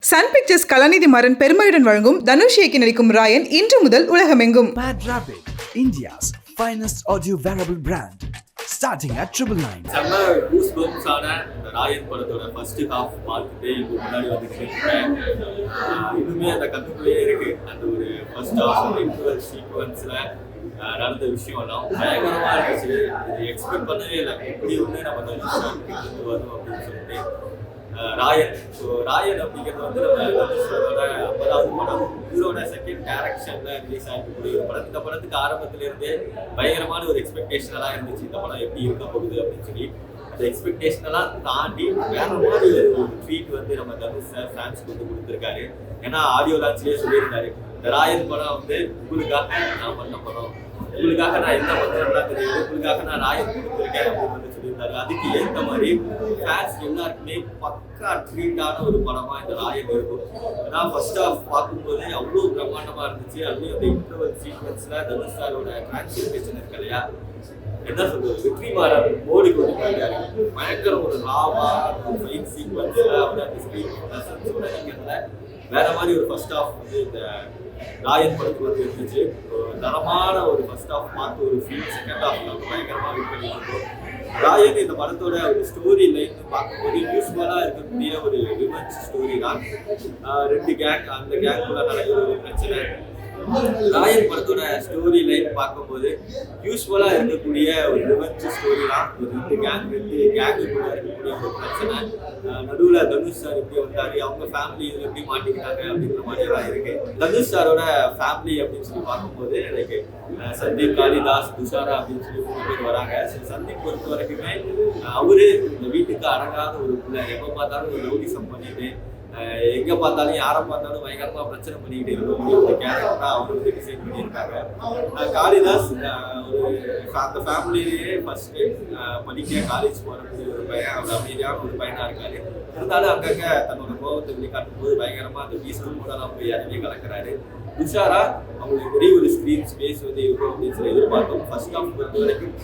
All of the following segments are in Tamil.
சன் பிக்சர்ஸ் கலாநிதி மாறன் பெருமையுடன் வழங்கும் தனுஷ் இயக்கி நடிக்கும் ராயன் இன்று முதல் உலகமெங்கும். Mad Rabbit, India's finest audio wearable brand, starting at 999. செம்ம கூஸ் பம்ப்ஸான இந்த ராயன் படத்தோட ஃபர்ஸ்ட் ஹாஃப் பார்த்துட்டு இப்போ முன்னாடி வந்துட்டு இருக்கேன். இன்னுமே அந்த கற்றுக்குள்ளே இருக்கு. அந்த ஒரு ஃபர்ஸ்ட் ஹாஃப் இன்ட்ரோல் சீக்வன்ஸில் நடந்த விஷயம்லாம் பயங்கரமாக இருந்துச்சு. இது எக்ஸ்பெக்ட் பண்ணவே இல்லை. எப்படி ஒன்று நம்ம தனுஷ் வரும் அப்படின்னு சொல்லிட்டு ராயன். ஸோ ராயன் அப்படிங்கிறது வந்து நம்ம தனுஷோட 50வது படம். ஹீரோட செகண்ட் டைரக்ஷனில் ரிலீஸ் ஆகிருக்கக்கூடிய ஒரு படம். இந்த படத்துக்கு ஆரம்பத்திலேருந்தே பயங்கரமான ஒரு எக்ஸ்பெக்டேஷனெல்லாம் இருந்துச்சு. இந்த படம் எப்படி இருக்க போகுது அப்படின்னு சொல்லி அந்த எக்ஸ்பெக்டேஷனெல்லாம் தாண்டி வேற மாதிரி ஒரு ட்ரீட் வந்து நம்ம தனுஷ் சார் ஃபேன்ஸ்க்கு வந்து கொடுத்துருக்காரு. ஏன்னா ஆடியோ லான்ச்லேயே சொல்லியிருந்தாரு, இந்த ராயன் படம் வந்து உங்களுக்காக நான் பண்ண படம், உங்களுக்காக நான் என்ன பண்ணுறேன்னா தெரியுது, உங்களுக்காக நான் ராயன் கொடுத்துருக்கேன் அப்படின்னு வந்து சொல்லியிருந்தாரு. அதுக்கு ஏற்ற மாதிரி ஃபேன்ஸ் எல்லாருக்குமே பக்கா ட்ரீட்டான ஒரு படமாக இந்த ராயன் இருக்கும். ஏன்னா ஃபர்ஸ்ட் ஆஃப் பார்க்கும்போதே அவ்வளோ பிரம்மாண்டமாக இருந்துச்சு. அதுலேயும் அந்த இன்டர்வல் சீக்வன்ஸில் தனுஷ் சாரோட டிரான்ஸ்ஃபர்மேஷன் இருக்கு இல்லையா, என்ன சொல்றது, வெற்றிமாறன் மோடி கொண்டு போயிருக்காரு. பயங்கர ஒரு ராவா ஃபைட் சீக்வன்ஸில் அவர் அந்த ஸ்க்ரீன் வேற மாதிரி ஒரு ஃபர்ஸ்ட் ஆஃப் வந்து இந்த ராயன் படத்துக்கு வந்து இருந்துச்சு. தரமான ஒரு ஃபர்ஸ்ட் ஆஃப் பார்த்து ஒரு ஃபீல் செகண்ட் ஆஃப் பயங்கரமாக வெயிட் பண்ணிட்டு இருக்கோம். ராயன் இந்த படத்தோட ஒரு ஸ்டோரி லைன் பார்க்கும்போது யூஸ்வலாக இருக்கக்கூடிய ஒரு ரிவெஞ்ச் ஸ்டோரி தான். ரெண்டு கேங், அந்த கேங்குள்ள நடக்கிற ஒரு பிரச்சனை. ராயன் படத்தோட ஸ்டோரி லைன் பார்க்கும்போது யூஸ்வலாக இருக்கக்கூடிய ஒரு ரிவெஞ்ச் ஸ்டோரி தான். ஒரு ரெண்டு கேங்குக்குள்ள இருக்கக்கூடிய ஒரு பிரச்சனை. நடுவில் தனுஷ் சார் எப்படி வந்தாரு, அவங்க ஃபேமிலி இதில் எப்படி மாட்டிக்கிட்டாங்க அப்படிங்கிற மாதிரியெல்லாம் இருக்கு. தனுஷ் சாரோட ஃபேமிலி அப்படின்னு சொல்லி பார்க்கும்போது எனக்கு சந்தீப், காளிதாஸ், துஷாரா அப்படின்னு சொல்லி 3 பேர் வராங்க. ஸோ சந்தீப் பொறுத்த வரைக்குமே அவரு இந்த வீட்டுக்கு அடங்காத ஒரு பிள்ளை. எப்போ பார்த்தாலும் ஒரு ரவுடிசம் பண்ணிட்டு, எங்கே பார்த்தாலும் யாரை பார்த்தாலும் பயங்கரமாக பிரச்சனை பண்ணிக்கிட்டு இருக்கக்கூடிய ஒரு கேரக்டராக அவங்க வந்து டிசைன் பண்ணியிருக்காங்க. காளிதாஸ் ஒரு அந்த ஃபேமிலியிலேயே ஃபர்ஸ்ட்டு படிக்க காலேஜ் போகக்கூடிய ஒரு பையன். அவர் அமைதியான ஒரு பையனாக இருக்காரு. இருந்தாலும் அங்கங்கே தன்னோட கோபத்தை வெளிக்காட்டும் போது பயங்கரமாக அந்த பீஸ்க்கு மூடலாம் போய் இறங்கி கலக்கிறாரு. துஷாரா அவங்களுக்கு பெரிய ஒரு ஸ்க்ரீன் ஸ்பேஸ் வந்து இருக்கும் அப்படின்னு சொல்லி எதிர்பார்த்தோம். ஃபர்ஸ்ட் ஹாஃப் பொறுத்த வரைக்கும்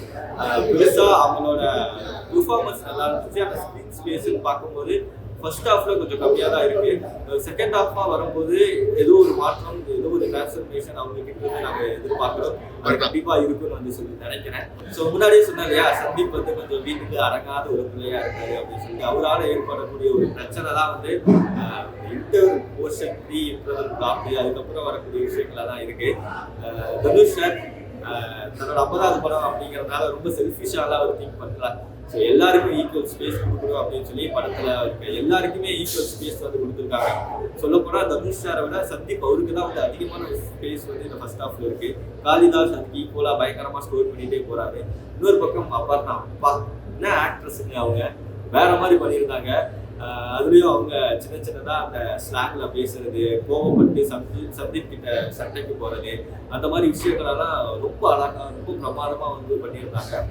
பெருசாக அவங்களோட பெர்ஃபார்மன்ஸ் நல்லா இருந்துச்சு. அந்த ஸ்க்ரீன் ஸ்பேஸ்ன்னு பார்க்கும்போது ஃபர்ஸ்ட் ஹாஃப்ல கொஞ்சம் கம்மியாக தான் இருக்கு. செகண்ட் ஹாஃபாக வரும்போது ஏதோ ஒரு மாற்றம், ஏதோ ஒரு டிரான்ஸ்ஃபர்மேஷன் அவங்க கிட்ட இருந்து நாங்கள் எதிர்பார்க்குறோம். அது கண்டிப்பாக இருக்குன்னு வந்து சொல்லி நினைக்கிறேன். ஸோ முன்னாடியே சொன்னார் இல்லையா, சந்தீப் வந்து கொஞ்சம் வீட்டுக்கு அடங்காத ஒரு பிள்ளையா இருக்காரு அப்படின்னு சொல்லிட்டு அவரால் ஏற்படக்கூடிய ஒரு பிரச்சனை தான் வந்து இன்டர் போர்ஷன் 3 இன்டர்வல் பிளாக் அதுக்கப்புறம் வரக்கூடிய விஷயங்களாக தான் இருக்கு. தனுஷ் சார் தன்னோட 50வது படம் அப்படிங்கிறதுனால ரொம்ப செல்ஃபிஷாலாம் அவர் திங்க் பண்ணுறாரு. ஸோ எல்லாருக்கும் ஈக்குவல் ஸ்பேஸ் கொடுக்கணும் அப்படின்னு சொல்லி படத்தில் இருக்க எல்லாருக்குமே ஈக்குவல் ஸ்பேஸ் வந்து கொடுத்துருக்காங்க. சொல்லப்போனால் தனுஷ் சாரை விட சந்தீப் அவருக்கு தான் வந்து அதிகமான ஸ்பேஸ் வந்து இந்த ஃபர்ஸ்ட் ஹாஃப்ல இருக்கு. காளிதாஸ் அதுக்கு ஈக்குவலாக பயங்கரமாக ஸ்டோர் பண்ணிகிட்டே போகிறாரு. இன்னொரு பக்கம் அப்பா என்ன ஆக்ட்ரஸுங்க, அவங்க வேற மாதிரி பண்ணியிருந்தாங்க. அதுலேயும் அவங்க சின்ன சின்னதாக அந்த ஸ்லாங்கில் பேசுறது, கோபப்பட்டு சந்தீப் கிட்ட சண்டைக்கு போகிறது, அந்த மாதிரி விஷயங்களெல்லாம் ரொம்ப அழகாக ரொம்ப பிரமாதமாக வந்து பண்ணியிருந்தாங்க.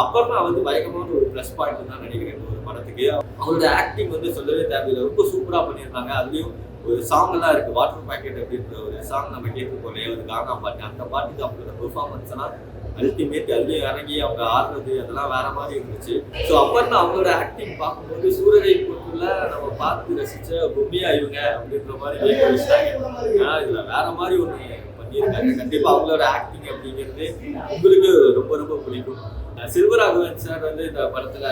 அப்புறம் வந்து பயங்கரமான ஒரு ப்ளஸ் பாயிண்ட் தான் நினைக்கிறேன் ஒரு படத்துக்கு. அவங்களோட ஆக்டிங் வந்து சொல்லவே தேவையில்லை, ரொம்ப சூப்பராக பண்ணியிருந்தாங்க. அதுலேயும் ஒரு சாங் எல்லாம் இருக்குது, வாட்டர் பேக்கெட் அப்படின்ற ஒரு சாங் நம்ம கேட்டுருக்கோம் இல்லையா, ஒரு கானா பாட்டு. அந்த பாட்டுக்கு அவங்களோட பெர்ஃபார்மன்ஸ் எல்லாம் அல்டிமேட். அதுலேயும் இறங்கி அவங்க ஆடுறது அதெல்லாம் வேற மாதிரி இருந்துச்சு. ஸோ அப்புறம் அவங்களோட ஆக்டிங் பார்க்கும்போது சூரரை பொருட்குள்ள நம்ம பார்த்து ரசிச்ச பொம்மையா இவங்க அப்படின்ற மாதிரி ஏன்னா இதில் வேற மாதிரி ஒன்று பண்ணியிருக்காங்க. கண்டிப்பாக அவங்களோட ஆக்டிங் அப்படிங்கிறது உங்களுக்கு ரொம்ப ரொம்ப பிடிக்கும். செல்வராகவன் சார் வந்து இந்த படத்துல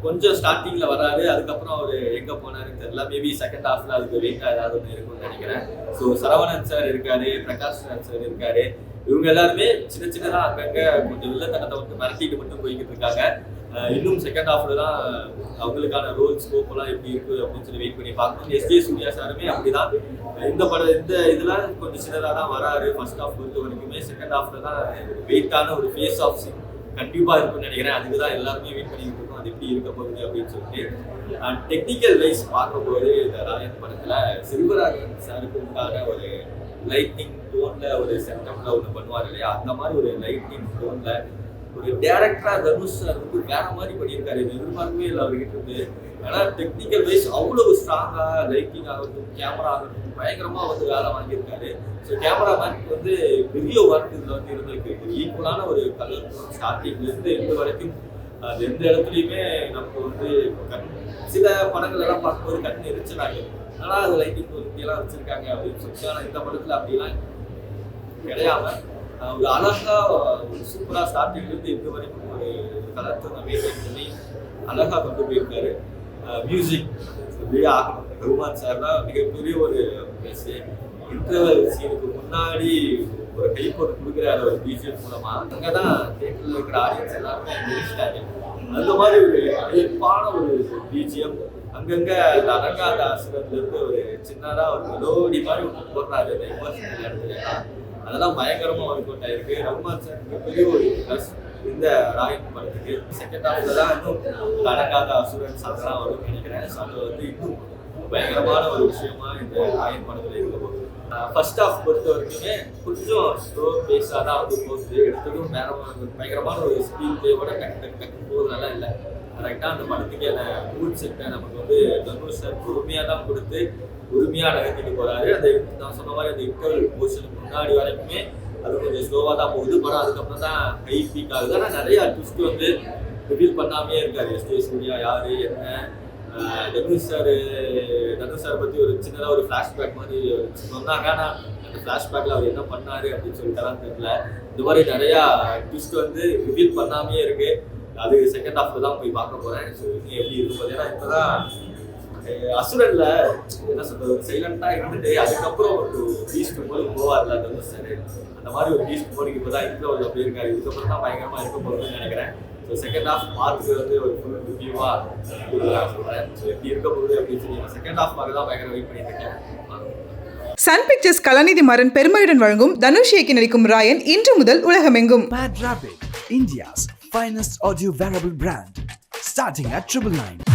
கொஞ்சம் ஸ்டார்டிங்ல வராரு. அதுக்கப்புறம் அவர் எங்க போனாருன்னு தெரியல. மேபி செகண்ட் ஹாஃப்ல அதுக்கு வெயிட்டா ஏதாவது ஒன்று இருக்கும்னு நினைக்கிறேன். ஸோ சரவணன் சார் இருக்காரு, பிரகாஷ் ராஜ் சார் இருக்காரு. இவங்க எல்லாருமே சின்ன சின்னதா அங்கங்க கொஞ்சம் வில்லத்தனத்தை வந்து மிரட்டிட்டு மட்டும் போய்கிட்டு இருக்காங்க. இன்னும் செகண்ட் ஹாஃப்ல தான் அவங்களுக்கான ரோல் ஸ்கோப் எல்லாம் எப்படி இருக்கு அப்படின்னு சொல்லி வெயிட் பண்ணி பார்க்கணும். எஸ்ஜே சூர்யா சாருமே அப்படிதான் இந்த இதெல்லாம் கொஞ்சம் சின்னதாக தான் வராரு. ஃபர்ஸ்ட் ஹாஃப் பொறுத்த வரைக்குமே செகண்ட் ஹாஃப்ல தான் வெயிட்டான ஒரு ஃபேஸ் ஆஃப் சீன் கண்டிப்பாக இருக்குன்னு நினைக்கிறேன். அதுக்கு தான் எல்லாருமே வெயிட் பண்ணிட்டு இருக்கோம், அது எப்படி இருக்க போகுது அப்படின்னு சொல்லிட்டு. டெக்னிக்கல் வைஸ் பார்க்கும்போது இந்த ராயன் படத்தில் செல்வராகவன் சாருக்கு உண்டான ஒரு லைட்னிங் டோனில் ஒரு செட்டப்பில் ஒன்று பண்ணுவார் இல்லையா, அந்த மாதிரி ஒரு லைட்னிங் டோனில் ஒரு டேரக்டராக தனுஷ் சார் வந்து வேற மாதிரி பண்ணியிருக்காரு. இது எதிர்பார்க்கவே இல்லை அவர்கிட்ட இருந்து. ஏன்னா டெக்னிக்கல் வைஸ் அவ்வளவு ஸ்ட்ராங்காக லைட்டிங் ஆகட்டும், கேமரா ஆகட்டும் பயங்கரமாக வந்து வேலை வாங்கியிருக்காரு. ஸோ கேமராமேனுக்கு வந்து பெரிய ஒர்க் இதில் வந்து இருந்திருக்கு. ஒரு ஈக்குவலான ஒரு கலர் ஸ்டார்டிங்லேருந்து எந்த வரைக்கும் அது எந்த இடத்துலையுமே நமக்கு வந்து சில படங்கள் எல்லாம் பார்க்கும்போது கண் எரிச்சலாக ஆனால் அது லைட்டிங் இப்படியெல்லாம் வச்சுருக்காங்க அப்படின்னு சொல்லிட்டு. ஆனால் இந்த படத்தில் அப்படிலாம் கிடையாம ஒரு அழகா ஒரு சூப்பராக ஸ்டார்டிங்லேருந்து இது வரைக்கும் ஒரு கலர்த்தனை மெயின்டைன் பண்ணி அழகாக கொண்டு போயிருக்காரு. மியூசிக் சொல்லியே ஆகணும். ரகுமான் சார் தான் மிகப்பெரிய ஒரு பேசு. இன்டர்வல் சீனுக்கு முன்னாடி ஒரு கைப்பொருள் கொடுக்குறாரு ஒரு பிஜிஎம் மூலமா. அங்கே தான் தேட்டரில் இருக்கிற ஆடியன்ஸ் எல்லாருமே முடிச்சிட்டாங்க. அந்த மாதிரி ஒரு அழைப்பான ஒரு பிஜிஎம். அங்கங்க அந்த அடங்காத அசுரத்துலேருந்து ஒரு சின்னதாக ஒரு மெலோடி மாதிரி ஒன்று போடுறாரு அந்த எமோஷனல் இடத்துல. அதெல்லாம் பயங்கரமா ஒர்க் அவுட் ஆயிருக்கு. ரகுமான் சார் மிகப்பெரிய ஒரு ப்ளஸ் இந்த ராயன் படத்துக்கு. செகண்ட் ஹாஃப்ல தான் இன்னும் அடங்காத அசுரன் சாங்கெல்லாம் வரும்னு நினைக்கிறேன். ஸோ அது வந்து இன்னும் பயங்கரமான ஒரு விஷயமா இந்த ராயன் படத்துல இருக்க போகுது. ஃபர்ஸ்ட் ஹாஃப் பொறுத்த வரைக்குமே கொஞ்சம் ஸ்லோ பேஸாக தான் வந்து போகுது. எடுத்ததும் வேற பயங்கரமான ஒரு ஸ்பீட் பிளேயோட டக்கு போகிறதுனால இல்லை. கரெக்டாக அந்த படத்துக்கான மூட் செட்டை நமக்கு வந்து தனுஷ் சார் பொறுமையாக தான் கொடுத்து உரிமையாக நகர்த்திட்டு போகிறாரு. அந்த நான் சொன்ன மாதிரி அந்த இன்டர்வல் போர்ஷனுக்கு முன்னாடி வரைக்குமே அது கொஞ்சம் ஸ்லோவாக தான் போகுது. படம் அதுக்கப்புறம் தான் ஹை பீக் ஆகுது. ஆனால் நிறையா ட்விஸ்ட் வந்து ரிவீல் பண்ணாமே இருக்காரு. எஸ்டி சூர்யா யார் என்ன, தனுஷ் சார் பற்றி ஒரு சின்னதாக ஒரு ஃப்ளாஷ்பேக் மாதிரி சொன்னாங்க. ஆனால் அந்த ஃப்ளாஷ்பேக்கில் அவர் என்ன பண்ணார் அப்படின்னு சொல்லிட்டாரான்னு தெரியல. இந்த மாதிரி நிறையா ட்விஸ்ட் வந்து ரிவீல் பண்ணாமே இருக்குது. அது செகண்ட் ஹாஃப்ல தான் போய் பார்க்க போகிறேன். ஸோ இன்னும் எப்படி இருக்கும் பார்த்தீங்கன்னா இப்போ தான் அசுரன்ல என்ன சொல்றது சைலண்டா இருந்துட்டு அதுக்கப்புறம் ஒரு பீஸ்ட் மோடி போவார்ல தனுஷ் சார். அந்த மாதிரி ஒரு பீஸ்ட் மோடிக்கு இப்போ தான் இன்ட்ரோல் அப்படி இருக்காரு. இதுக்கப்புறம் தான் பயங்கரமா இருக்க போகிறதுன்னு நினைக்கிறேன். ஸோ செகண்ட் ஹாஃப் பார்த்துட்டு வந்து ஒரு ஃபுல் ரிவ்யூவா சொல்றேன். ஸோ எப்படி இருக்க போகுது அப்படின்னு சொல்லி செகண்ட் ஹாஃப் பார்க்க தான் பயங்கர வெயிட் பண்ணிட்டு இருக்கேன். சன் பிக்சர்ஸ் கலாநிதி மாறன் பெருமையுடன் வழங்கும் தனுஷ் இயக்கி நடிக்கும் ராயன் இன்று முதல் உலகமெங்கும். Mad Rapid, India's finest audio wearable brand, starting at 999.